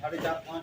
4.5-5